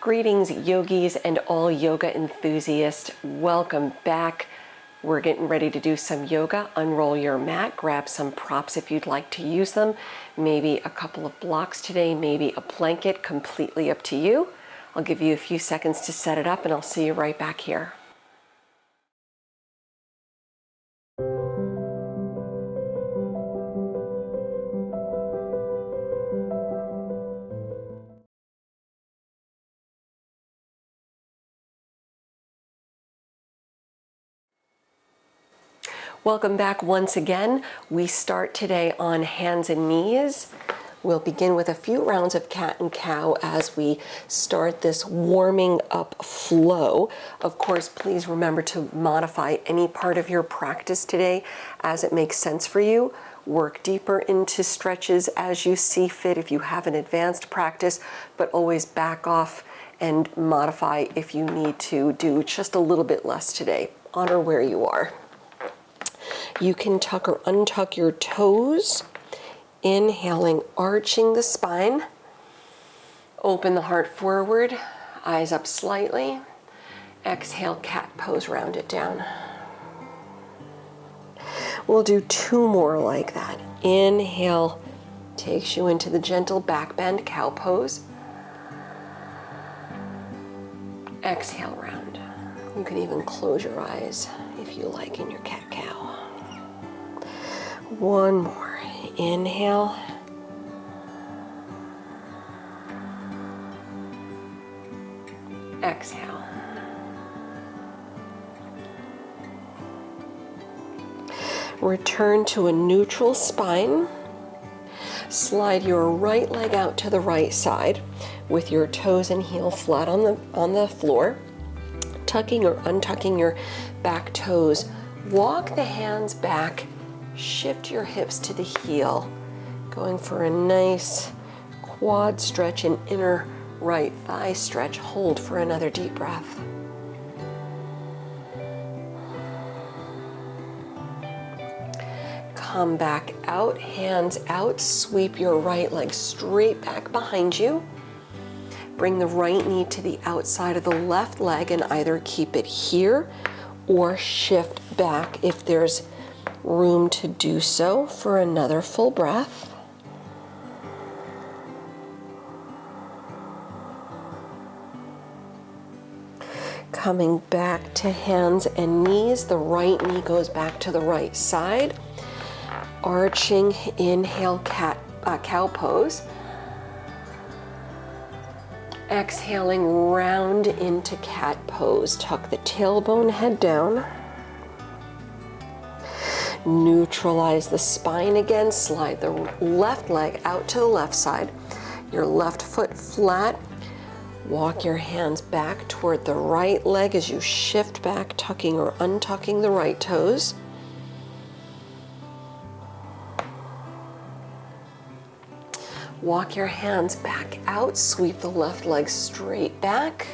Greetings, yogis and all yoga enthusiasts. Welcome back. We're getting ready to do some yoga. Unroll your mat, grab some props if you'd like to use them. Maybe a couple of blocks today, maybe a blanket, completely up to you. I'll give you a few seconds to set it up and I'll see you right back here. Welcome back once again. We start today on hands and knees. We'll begin with a few rounds of cat and cow as we start this warming up flow. Of course, please remember to modify any part of your practice today as it makes sense for you. Work deeper into stretches as you see fit if you have an advanced practice, but always back off and modify if you need to do just a little bit less today. Honor where you are. You can tuck or untuck your toes, inhaling, arching the spine. Open the heart forward, eyes up slightly. Exhale, cat pose, round it down. We'll do two more like that. Inhale takes you into the gentle back bend, cow pose. Exhale, round. You can even close your eyes if you like in your cat-cow. One more. Inhale. Exhale. Return to a neutral spine. Slide your right leg out to the right side with your toes and heel flat on the floor. Tucking or untucking your back toes. Walk the hands back. Shift your hips to the heel, going for a nice quad stretch and inner right thigh stretch. Hold for another deep breath. Come back out, hands out, sweep your right leg straight back behind you. Bring the right knee to the outside of the left leg and either keep it here or shift back if there's room to do so for another full breath. Coming back to hands and knees, the right knee goes back to the right side. Arching, inhale, cow pose. Exhaling, round into cat pose. Tuck the tailbone, head down. Neutralize the spine again. Slide the left leg out to the left side. Your left foot flat. Walk your hands back toward the right leg as you shift back, tucking or untucking the right toes. Walk your hands back out. Sweep the left leg straight back.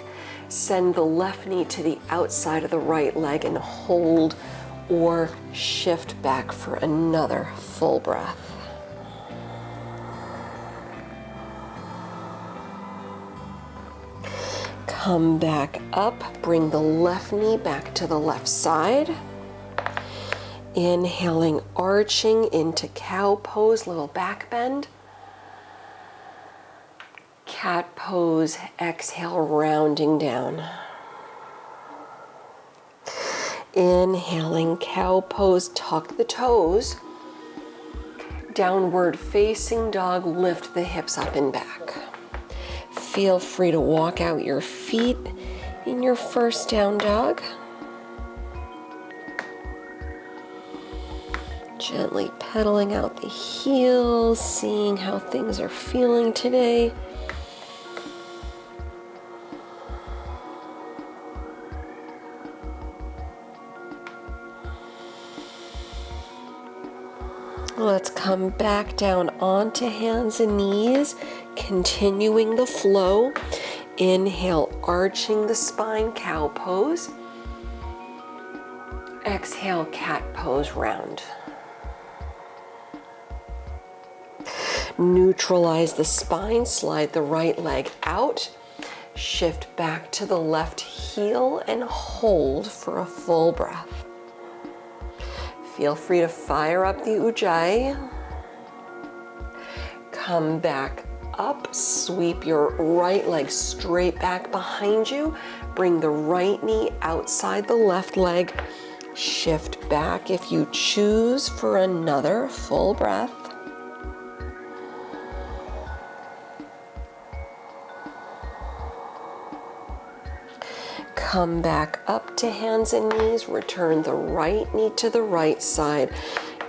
Send the left knee to the outside of the right leg and hold or shift back for another full breath. Come back up, bring the left knee back to the left side. Inhaling, arching into cow pose, little back bend. Cat pose, exhale, rounding down. Inhaling, cow pose, tuck the toes. Downward facing dog, lift the hips up and back. Feel free to walk out your feet in your first down dog. Gently pedaling out the heels, seeing how things are feeling today. Let's come back down onto hands and knees, continuing the flow. Inhale, arching the spine, cow pose. Exhale, cat pose, round. Neutralize the spine, slide the right leg out. Shift back to the left heel and hold for a full breath. Feel free to fire up the Ujjayi. Come back up, sweep your right leg straight back behind you. Bring the right knee outside the left leg. Shift back if you choose for another full breath. Come back up to hands and knees. Return the right knee to the right side.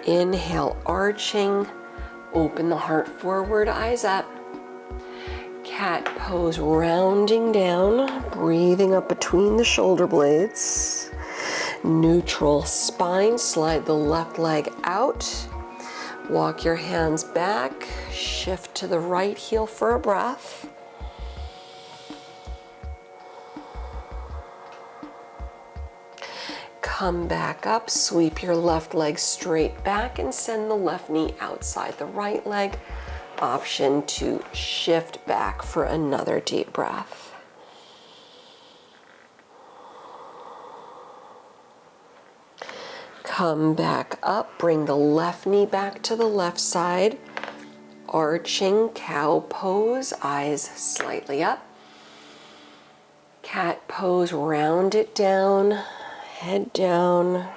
Inhale, arching. Open the heart forward, eyes up. Cat pose, rounding down, breathing up between the shoulder blades. Neutral spine, slide the left leg out. Walk your hands back, shift to the right heel for a breath. Come back up, sweep your left leg straight back and send the left knee outside the right leg. Option to shift back for another deep breath. Come back up, bring the left knee back to the left side. Arching cow pose, eyes slightly up. Cat pose, round it down. Head down.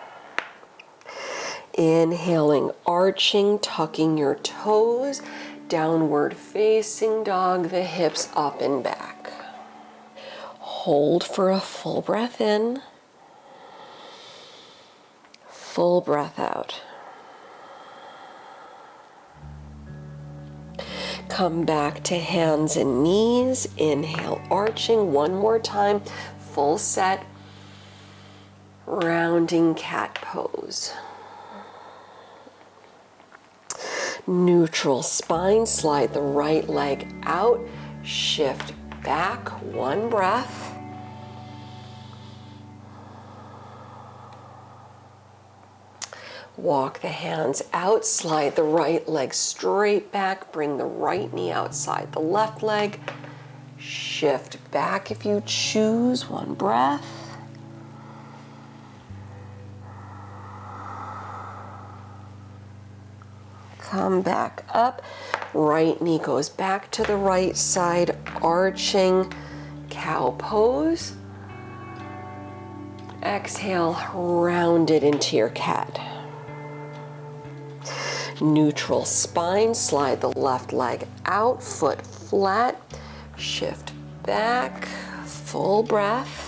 Inhaling, arching, tucking your toes. Downward facing dog, the hips up and back. Hold for a full breath in. Full breath out. Come back to hands and knees. Inhale, arching one more time. Full set. Rounding cat pose. Neutral spine, slide the right leg out, shift back, one breath. Walk the hands out, slide the right leg straight back, bring the right knee outside the left leg. Shift back if you choose, one breath. Come back up, right knee goes back to the right side, arching, cow pose. Exhale, round it into your cat. Neutral spine, slide the left leg out, foot flat, shift back, full breath.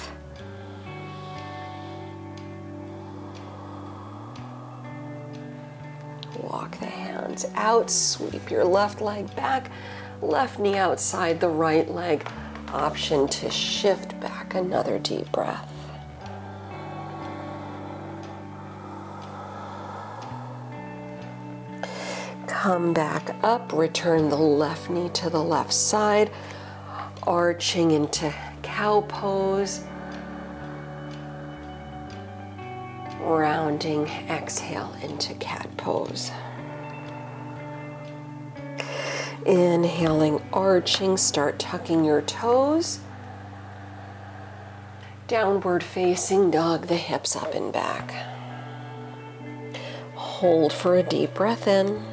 Walk the hands out, sweep your left leg back, left knee outside the right leg. Option to shift back, another deep breath. Come back up, return the left knee to the left side, arching into cow pose. Rounding, exhale into cat pose. Inhaling, arching, start tucking your toes. Downward facing dog, the hips up and back. Hold for a deep breath in.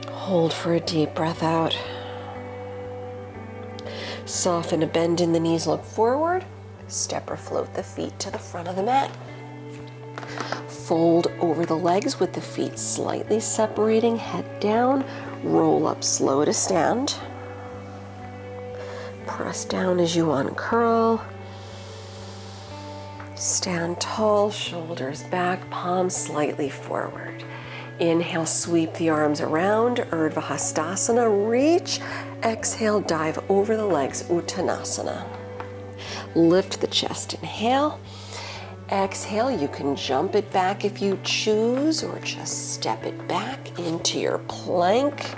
Hold for a deep breath out. Soften a bend in the knees, look forward. Step or float the feet to the front of the mat. Fold over the legs with the feet slightly separating, head down. Roll up slow to stand. Press down as you uncurl. Stand tall, shoulders back, palms slightly forward. Inhale, sweep the arms around, Urdhva Hastasana, reach. Exhale, dive over the legs, Uttanasana. Lift the chest, inhale. Exhale, you can jump it back if you choose, or just step it back into your plank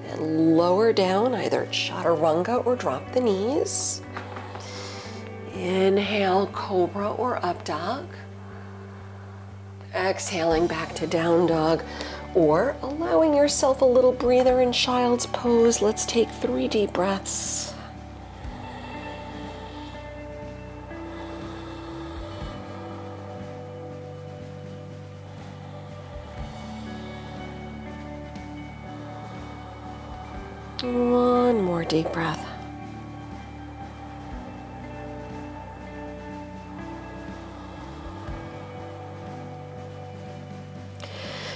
and lower down, either chaturanga or drop the knees. Inhale, cobra or up dog. Exhaling back to down dog Or allowing yourself a little breather in child's pose. Let's take 3 deep breaths. One more deep breath.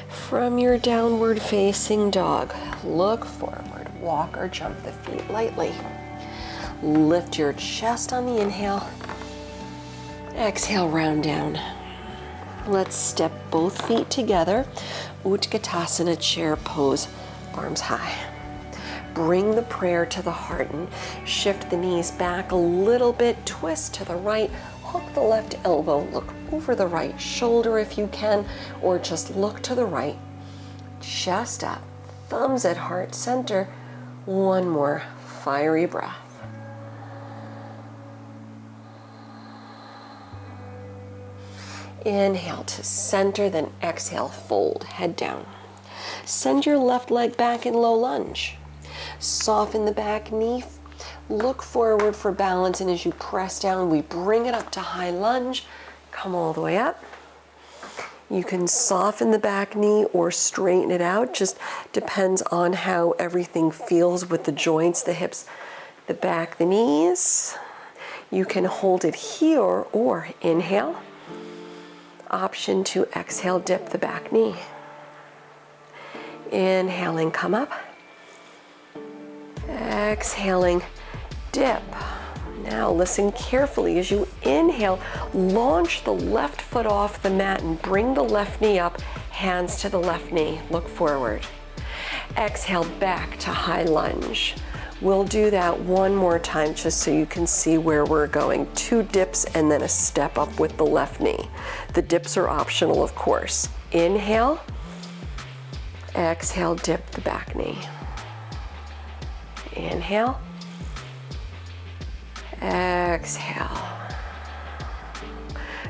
From your downward facing dog, look forward, walk or jump the feet lightly. Lift your chest on the inhale. Exhale, round down. Let's step both feet together. Utkatasana chair pose, arms high. Bring the prayer to the heart and shift the knees back a little bit. Twist to the right, hook the left elbow, look over the right shoulder if you can, or just look to the right. Chest up, thumbs at heart center. One more fiery breath. Inhale to center, then exhale, fold, head down. Send your left leg back in low lunge. Soften the back knee, look forward for balance, and as you press down, we bring it up to high lunge. Come all the way up. You can soften the back knee or straighten it out, just depends on how everything feels with the joints, the hips, the back, the knees. You can hold it here or inhale. Option to exhale, dip the back knee. Inhaling, come up. Exhaling, dip. Now listen carefully as you inhale, launch the left foot off the mat and bring the left knee up, hands to the left knee, look forward. Exhale back to high lunge. We'll do that one more time just so you can see where we're going. 2 dips and then a step up with the left knee. The dips are optional, of course. Inhale, exhale, dip the back knee. Inhale, exhale.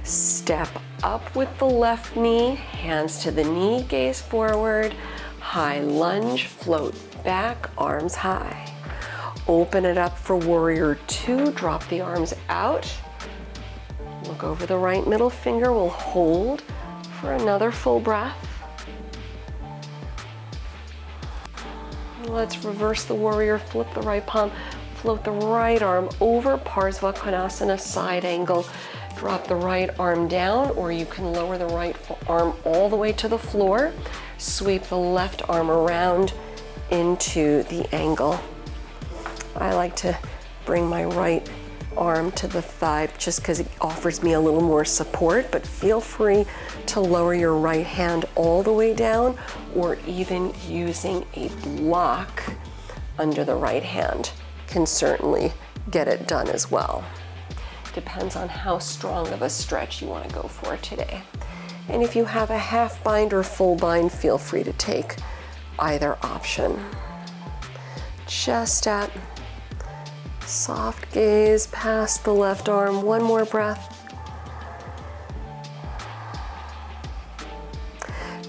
Step up with the left knee, hands to the knee, gaze forward. High lunge, float back, arms high. Open it up for warrior 2, drop the arms out. Look over the right middle finger, we'll hold for another full breath. Let's reverse the warrior, flip the right palm, float the right arm over Parsva Konasana, side angle. Drop the right arm down, or you can lower the right arm all the way to the floor. Sweep the left arm around into the angle. I like to bring my right arm to the thigh just because it offers me a little more support, but feel free to lower your right hand all the way down, or even using a block under the right hand can certainly get it done as well. Depends on how strong of a stretch you want to go for today. And if you have a half bind or full bind, feel free to take either option. Chest up. Soft gaze past the left arm. One more breath.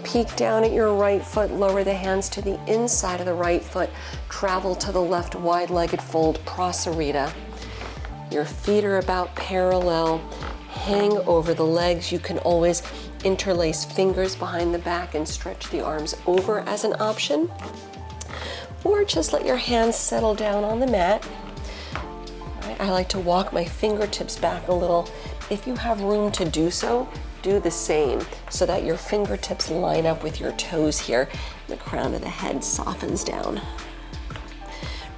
Peek down at your right foot. Lower the hands to the inside of the right foot. Travel to the left wide-legged fold, Prasarita. Your feet are about parallel. Hang over the legs. You can always interlace fingers behind the back and stretch the arms over as an option. Or just let your hands settle down on the mat. I like to walk my fingertips back a little. If you have room to do so, do the same so that your fingertips line up with your toes here. The crown of the head softens down.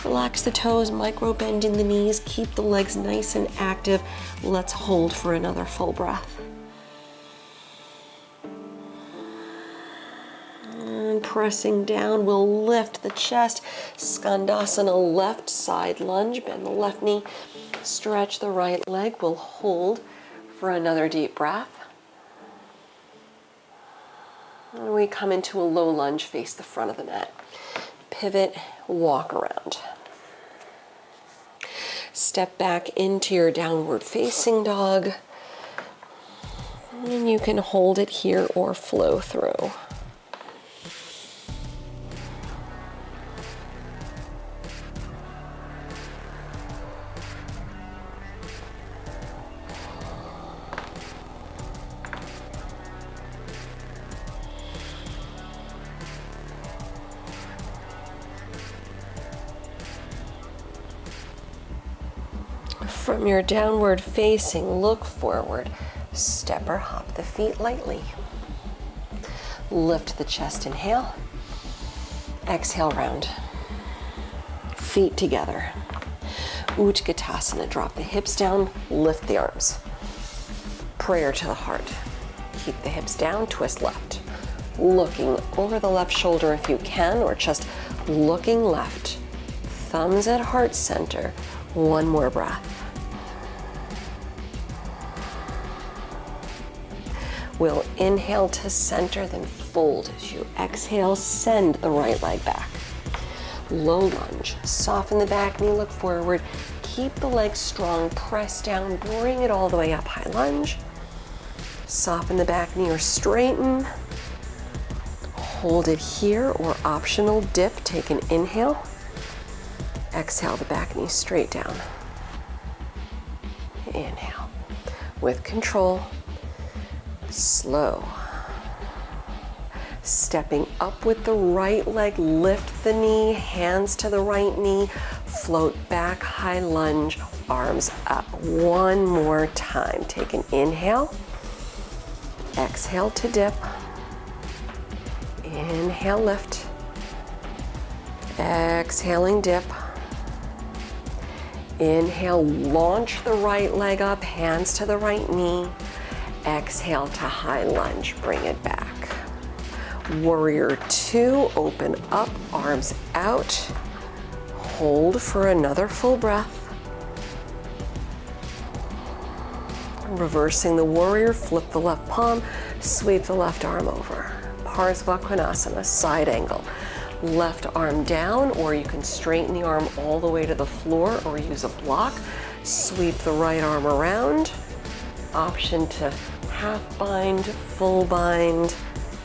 Relax the toes, micro bend in the knees, keep the legs nice and active. Let's hold for another full breath. And pressing down, we'll lift the chest. Skandasana, left side lunge, bend the left knee, stretch the right leg. We'll hold for another deep breath. And we come into a low lunge, face the front of the mat. Pivot, walk around. Step back into your downward facing dog. And you can hold it here or flow through. From your downward facing, look forward. Step or hop the feet lightly. Lift the chest, inhale. Exhale, round. Feet together. Utkatasana, drop the hips down, lift the arms. Prayer to the heart. Keep the hips down, twist left. Looking over the left shoulder if you can, or just looking left. Thumbs at heart center. One more breath. We'll inhale to center, then fold. As you exhale, send the right leg back. Low lunge. Soften the back knee, look forward. Keep the legs strong, press down, bring it all the way up, high lunge. Soften the back knee or straighten. Hold it here, or optional dip, take an inhale. Exhale the back knee straight down. Inhale. With control, slow. Stepping up with the right leg, lift the knee, hands to the right knee, float back, high lunge, arms up. One more time. Take an inhale. Exhale to dip. Inhale, lift. Exhaling, dip. Inhale, launch the right leg up, hands to the right knee. Exhale to high lunge, bring it back. Warrior two, open up, arms out. Hold for another full breath. Reversing the warrior, flip the left palm, sweep the left arm over. Parsvakonasana, side angle. Left arm down, or you can straighten the arm all the way to the floor or use a block. Sweep the right arm around. Option to half bind, full bind,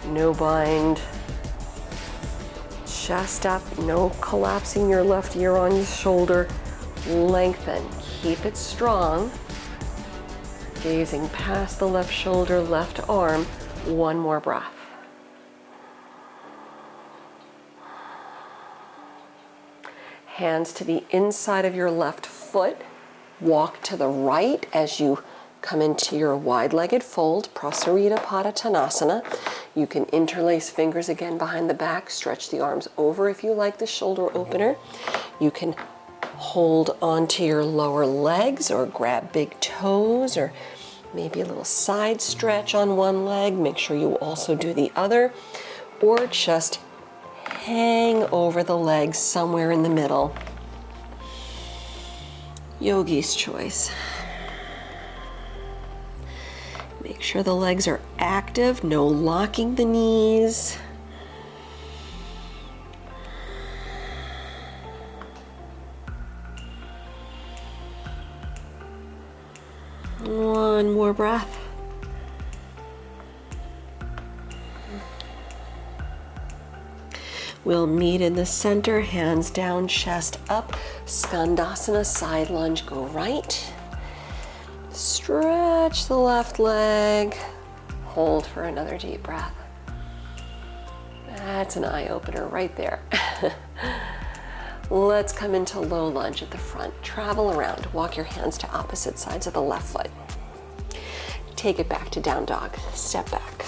no bind. Chest up, no collapsing your left ear on your shoulder. Lengthen, keep it strong. Gazing past the left shoulder, left arm. One more breath. Hands to the inside of your left foot. Walk to the right as you come into your wide-legged fold, Prasarita Padottanasana. You can interlace fingers again behind the back, stretch the arms over if you like the shoulder opener. You can hold onto your lower legs or grab big toes, or maybe a little side stretch on one leg. Make sure you also do the other, or just hang over the legs somewhere in the middle. Yogi's choice. Make sure the legs are active, no locking the knees. One more breath. We'll meet in the center, hands down, chest up. Skandasana, side lunge, go right. Stretch the left leg. Hold for another deep breath. That's an eye opener right there. Let's come into low lunge at the front. Travel around, walk your hands to opposite sides of the left foot. Take it back to down dog, step back.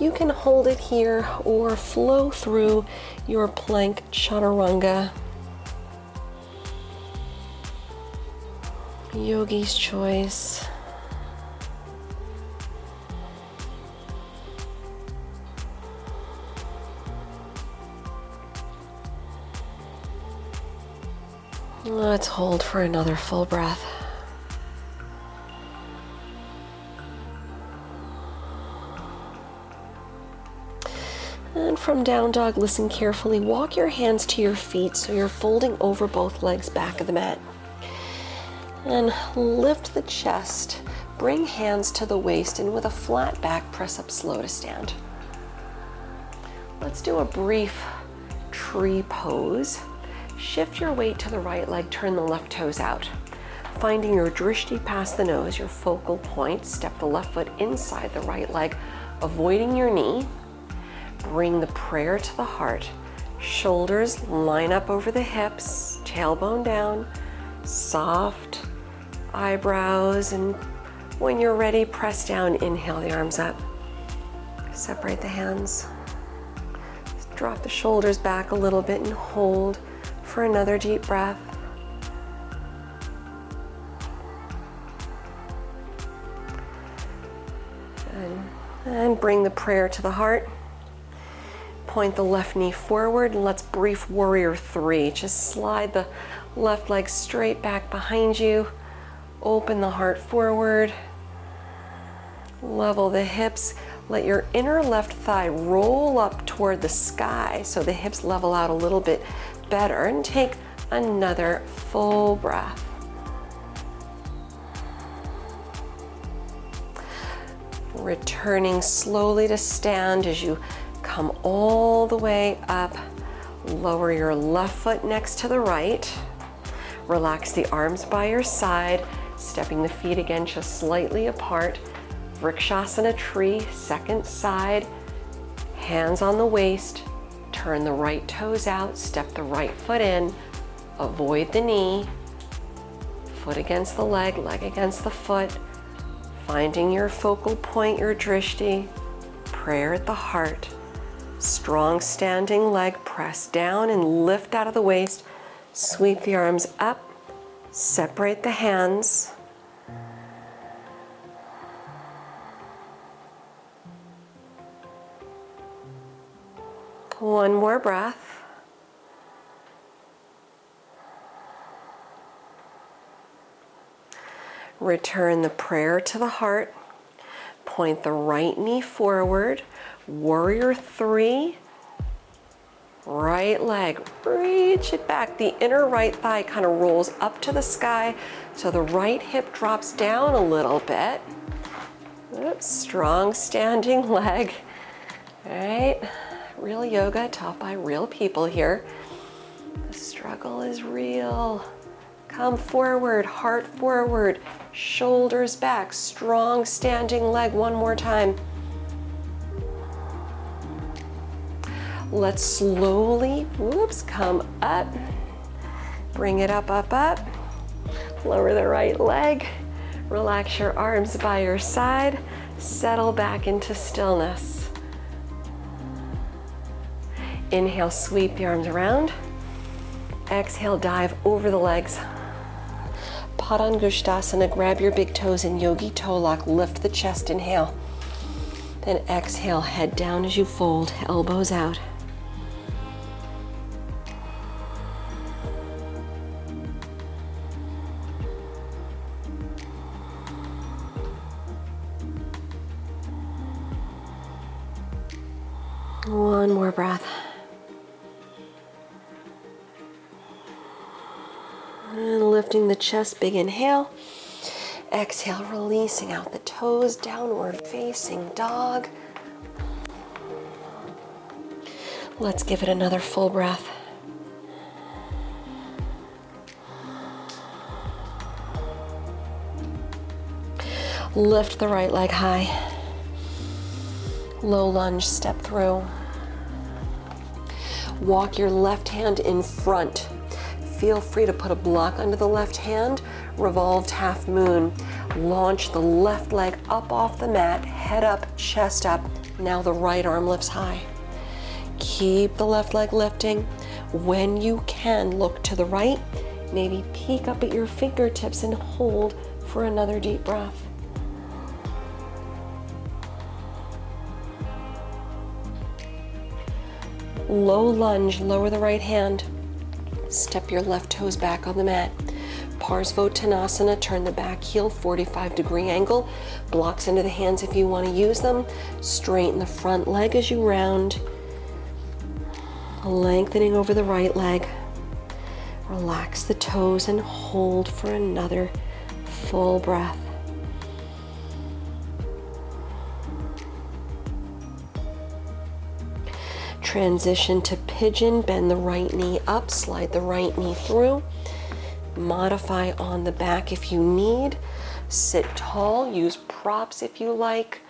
You can hold it here or flow through your plank chaturanga. Yogi's choice. Let's hold for another full breath. And from down dog, listen carefully. Walk your hands to your feet so you're folding over both legs back of the mat. And lift the chest. Bring hands to the waist, and with a flat back, press up slow to stand. Let's do a brief tree pose. Shift your weight to the right leg, turn the left toes out. Finding your drishti past the nose, your focal point, step the left foot inside the right leg, avoiding your knee. Bring the prayer to the heart. Shoulders line up over the hips, tailbone down, soft, eyebrows, and when you're ready, press down, inhale the arms up. Separate the hands. Drop the shoulders back a little bit and hold for another deep breath. And bring the prayer to the heart. Point the left knee forward, and let's brief warrior three. Just slide the left leg straight back behind you. Open the heart forward. Level the hips. Let your inner left thigh roll up toward the sky so the hips level out a little bit better, and take another full breath. Returning slowly to stand as you come all the way up. Lower your left foot next to the right. Relax the arms by your side, stepping the feet again just slightly apart. Vrikshasana tree, second side, hands on the waist. Turn the right toes out, step the right foot in, avoid the knee, foot against the leg against the foot. Finding your focal point, your drishti, prayer at the heart. Strong standing leg, press down and lift out of the waist. Sweep the arms up, separate the hands. One more breath. Return the prayer to the heart. Point the right knee forward. Warrior three. Right leg, reach it back. The inner right thigh kind of rolls up to the sky, so the right hip drops down a little bit. Oops, strong standing leg. All right, real yoga taught by real people here. The struggle is real. Come forward, heart forward, shoulders back, strong standing leg. One more time. Let's slowly, come up. Bring it up, up, up. Lower the right leg. Relax your arms by your side. Settle back into stillness. Inhale, sweep the arms around. Exhale, dive over the legs. Padangusthasana, grab your big toes in yogi toe lock, lift the chest, inhale. Then exhale, head down as you fold, elbows out. One more breath. And lifting the chest, big inhale. Exhale, releasing out the toes, downward facing dog. Let's give it another full breath. Lift the right leg high. Low lunge, step through. Walk your left hand in front. Feel free to put a block under the left hand. Revolved half moon. Launch the left leg up off the mat, head up, chest up. Now the right arm lifts high. Keep the left leg lifting. When you can, look to the right. Maybe peek up at your fingertips and hold for another deep breath. Low lunge, lower the right hand. Step your left toes back on the mat. Parsvottanasana, turn the back heel 45-degree angle. Blocks into the hands if you want to use them. Straighten the front leg as you round. Lengthening over the right leg. Relax the toes and hold for another full breath. Transition to pigeon, bend the right knee up, slide the right knee through. Modify on the back if you need. Sit tall, use props if you like.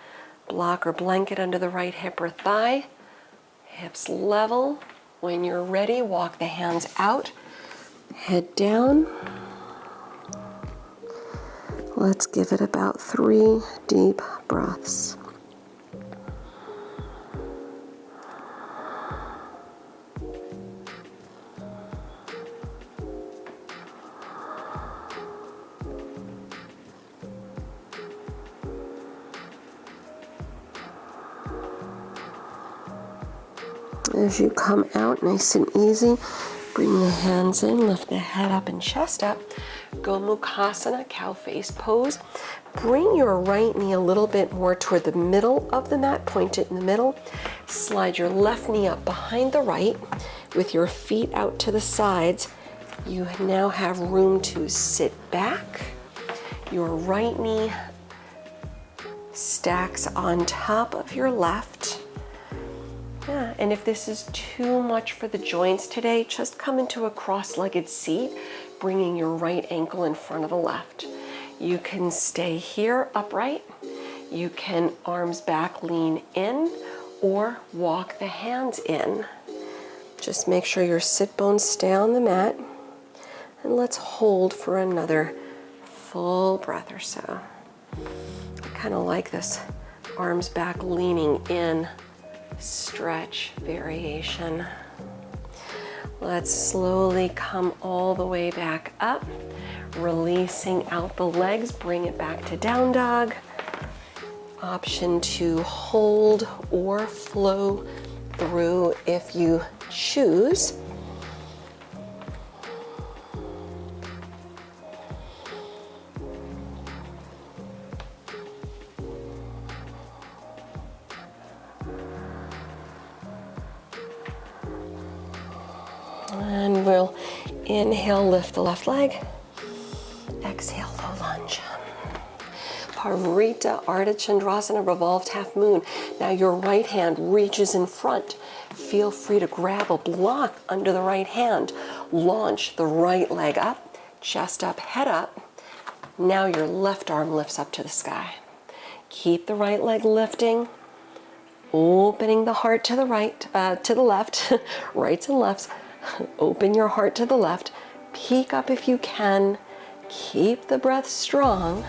Block or blanket under the right hip or thigh. Hips level. When you're ready, walk the hands out. Head down. Let's give it about 3 deep breaths. As you come out nice and easy, bring the hands in, lift the head up and chest up. Gomukhasana, cow face pose. Bring your right knee a little bit more toward the middle of the mat, point it in the middle. Slide your left knee up behind the right with your feet out to the sides. You now have room to sit back. Your right knee stacks on top of your left. Yeah, and if this is too much for the joints today, just come into a cross-legged seat, bringing your right ankle in front of the left. You can stay here upright. You can arms back, lean in, or walk the hands in. Just make sure your sit bones stay on the mat. And let's hold for another full breath or so. I kind of like this arms back, leaning in stretch variation. Let's slowly come all the way back up, releasing out the legs, bring it back to down dog. Option to hold or flow through if you choose. And we'll inhale, lift the left leg. Exhale, low lunge. Parvrita Ardha Chandrasana, revolved half moon. Now your right hand reaches in front. Feel free to grab a block under the right hand. Launch the right leg up, chest up, head up. Now your left arm lifts up to the sky. Keep the right leg lifting. Opening the heart to the right, to the left, rights and lefts. Open your heart to the left. Peek up if you can. Keep the breath strong.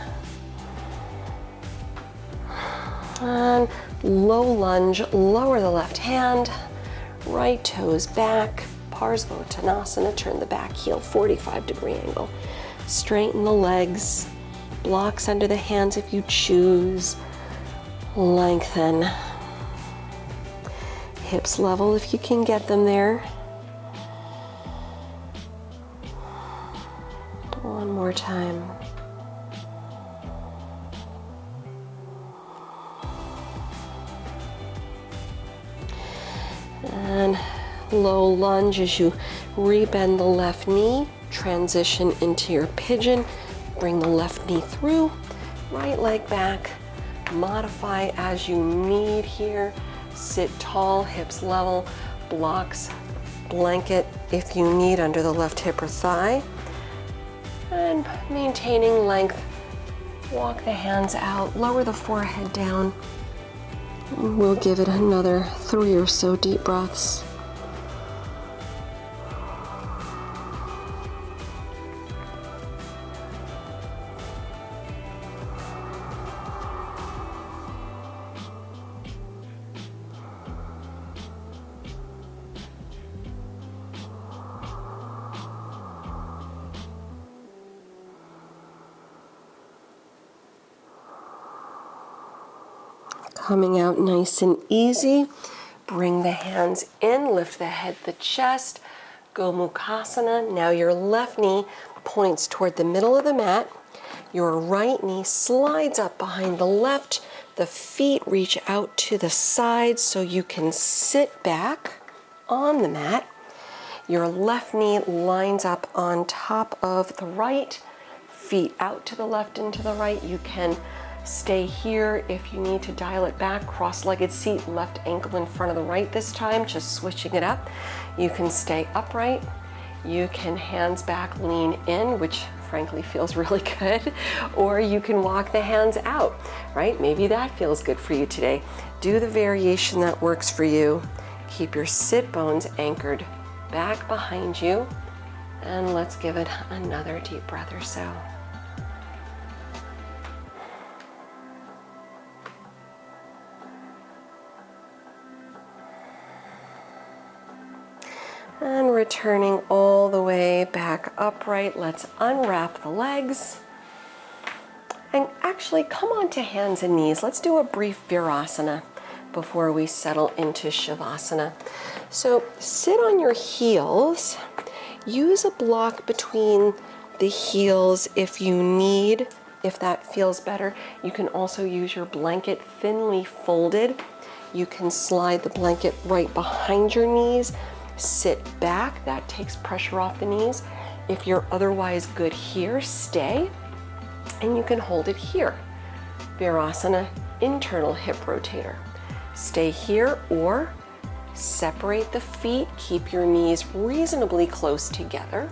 And low lunge, lower the left hand. Right toes back. Parsvottanasana, turn the back heel 45-degree angle. Straighten the legs. Blocks under the hands if you choose. Lengthen. Hips level if you can get them there. One more time. And low lunge as you rebend the left knee, transition into your pigeon, bring the left knee through, right leg back, modify as you need here, sit tall, hips level, blocks, blanket if you need under the left hip or thigh. And maintaining length, walk the hands out, lower the forehead down. We'll give it another 3 or so deep breaths. Coming out nice and easy. Bring the hands in, lift the head, the chest. Gomukhasana. Now your left knee points toward the middle of the mat. Your right knee slides up behind the left. The feet reach out to the sides so you can sit back on the mat. Your left knee lines up on top of the right. Feet out to the left and to the right. You can stay here if you need to dial it back. Cross-legged seat, left ankle in front of the right this time, just switching it up. You can stay upright. You can hands back, lean in, which frankly feels really good. Or you can walk the hands out, right? Maybe that feels good for you today. Do the variation that works for you. Keep your sit bones anchored back behind you. And let's give it another deep breath or so. returning all the way back upright. Let's unwrap the legs. And actually come onto hands and knees. Let's do a brief Virasana before we settle into Shavasana. So sit on your heels. Use a block between the heels if you need, if that feels better. You can also use your blanket thinly folded. You can slide the blanket right behind your knees. Sit back, that takes pressure off the knees. If you're otherwise good here, stay. And you can hold it here. Virasana, internal hip rotator. Stay here or separate the feet. Keep your knees reasonably close together.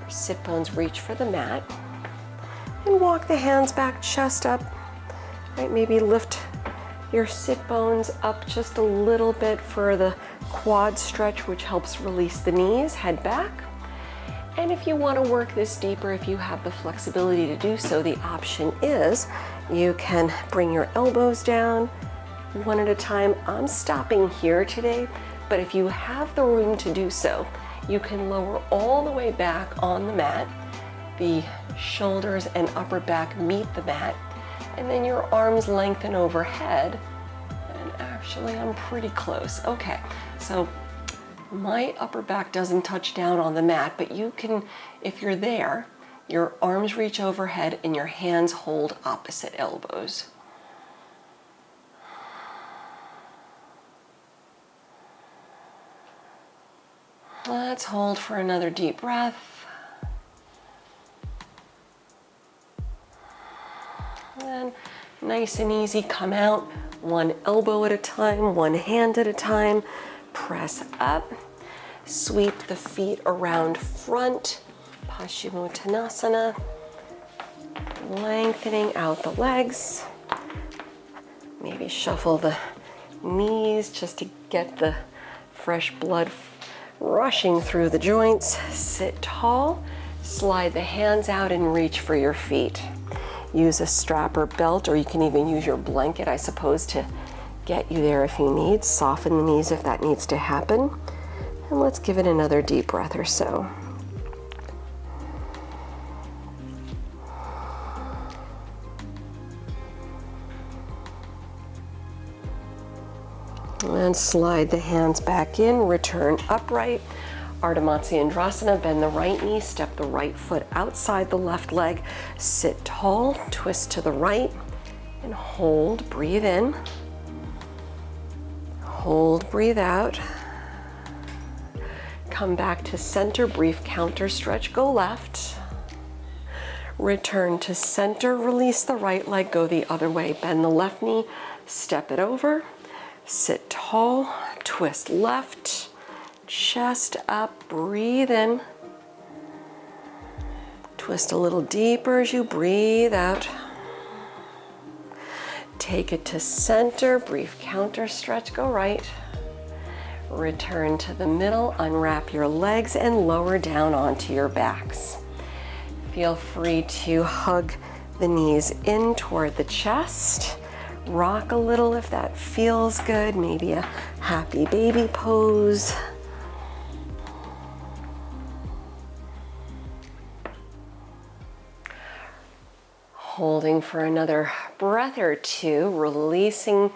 Your sit bones reach for the mat. And walk the hands back, chest up. Right, maybe lift your sit bones up just a little bit for the quad stretch, which helps release the knees. Head back. And if you want to work this deeper, if you have the flexibility to do so, the option is you can bring your elbows down one at a time. I'm stopping here today, but if you have the room to do so, you can lower all the way back on the mat. The shoulders and upper back meet the mat, and then your arms lengthen overhead. And actually, I'm pretty close. Okay, so my upper back doesn't touch down on the mat, but you can, if you're there, your arms reach overhead and your hands hold opposite elbows. Let's hold for another deep breath. And nice and easy, come out one elbow at a time, one hand at a time. Press up, sweep the feet around front, Paschimottanasana, lengthening out the legs. Maybe shuffle the knees just to get the fresh blood rushing through the joints. Sit tall, slide the hands out and reach for your feet. Use a strap or belt, or you can even use your blanket, I suppose, to get you there if you need. Soften the knees if that needs to happen. And let's give it another deep breath or so. And slide the hands back in, return upright. Ardha Matsyendrasana, bend the right knee, step the right foot outside the left leg. Sit tall, twist to the right, and hold, breathe in. Hold, breathe out. Come back to center, brief counter stretch, go left. Return to center, release the right leg, go the other way. Bend the left knee, step it over. Sit tall, twist left, chest up, breathe in. Twist a little deeper as you breathe out. Take it to center, brief counter stretch, go right. Return to the middle, unwrap your legs and lower down onto your backs. Feel free to hug the knees in toward the chest. Rock a little if that feels good, maybe a happy baby pose. Holding for another breath or two, releasing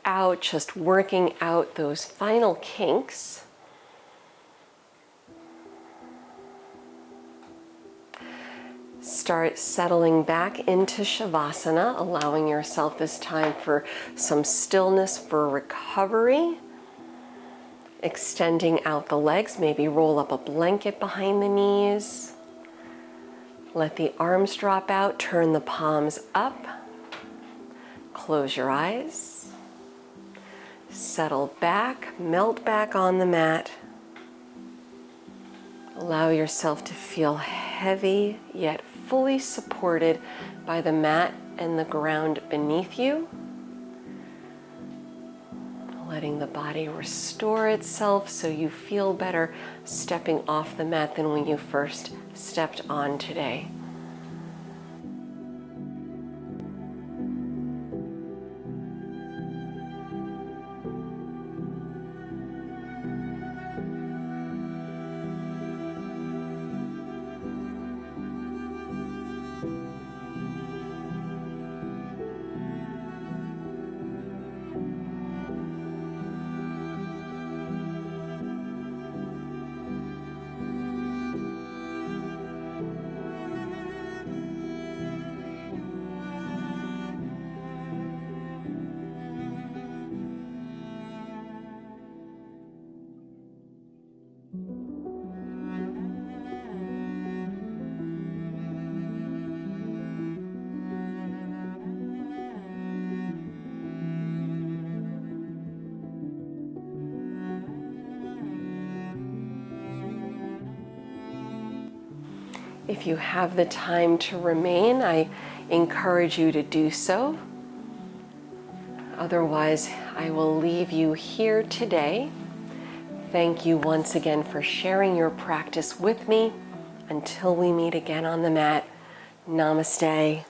out, just working out those final kinks. Start settling back into Shavasana, allowing yourself this time for some stillness for recovery. Extending out the legs, maybe roll up a blanket behind the knees. Let the arms drop out, turn the palms up. Close your eyes. Settle back, melt back on the mat. Allow yourself to feel heavy yet fully supported by the mat and the ground beneath you. Letting the body restore itself so you feel better stepping off the mat than when you first stepped on today. If you have the time to remain, I encourage you to do so. Otherwise, I will leave you here today. Thank you once again for sharing your practice with me. Until we meet again on the mat, namaste.